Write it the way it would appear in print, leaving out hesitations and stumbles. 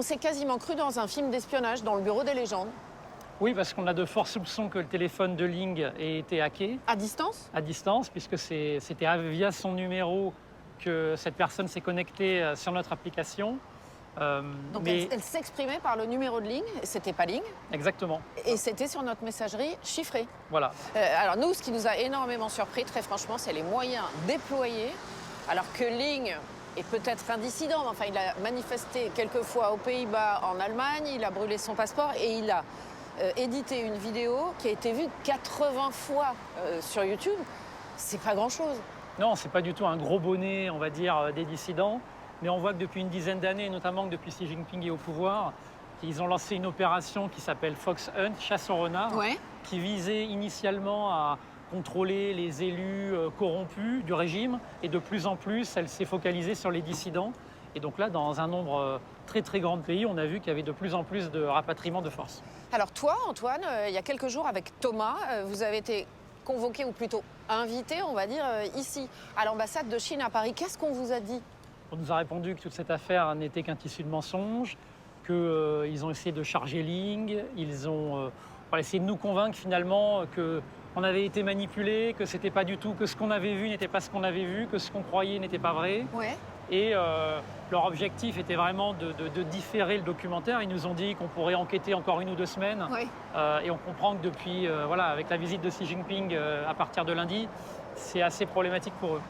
On s'est quasiment cru dans un film d'espionnage, dans le bureau des légendes. Oui, parce qu'on a de forts soupçons que le téléphone de Ling ait été hacké À distance? à distance, puisque c'était via son numéro que cette personne s'est connectée sur notre application. Donc mais elle s'exprimait par le numéro de Ling, et c'était pas Ling, exactement, et c'était sur notre messagerie chiffrée. voilà. Alors nous, ce qui nous a énormément surpris, très franchement, c'est les moyens déployés, alors que Ling est peut-être un dissident, mais enfin il a manifesté quelques fois aux Pays-Bas, en Allemagne, il a brûlé son passeport et il a édité une vidéo qui a été vue 80 fois sur YouTube. C'est pas grand-chose. Non, c'est pas du tout un gros bonnet, on va dire, des dissidents, mais on voit que depuis une dizaine d'années, notamment que depuis Xi Jinping est au pouvoir, ils ont lancé une opération qui s'appelle Fox Hunt, chasse au renard, Ouais. qui visait initialement à contrôler les élus corrompus du régime, et de plus en plus, elle s'est focalisée sur les dissidents. Et donc là, dans un nombre très très grand de pays, on a vu qu'il y avait de plus en plus de rapatriements de force. Alors toi, Antoine, il y a quelques jours avec Thomas, vous avez été convoqué, ou plutôt invité, on va dire, ici, à l'ambassade de Chine à Paris. Qu'est-ce qu'on vous a dit? On nous a répondu que toute cette affaire n'était qu'un tissu de mensonges, qu'ils ont essayé de charger Ling, ils ont essayé de nous convaincre finalement qu'on avait été manipulés, que c'était pas du tout, que ce qu'on avait vu n'était pas ce qu'on avait vu, que ce qu'on croyait n'était pas vrai. Ouais. Et leur objectif était vraiment de différer le documentaire. Ils nous ont dit qu'on pourrait enquêter encore 1 ou 2 semaines. Ouais. Et on comprend que depuis, avec la visite de Xi Jinping à partir de lundi, c'est assez problématique pour eux.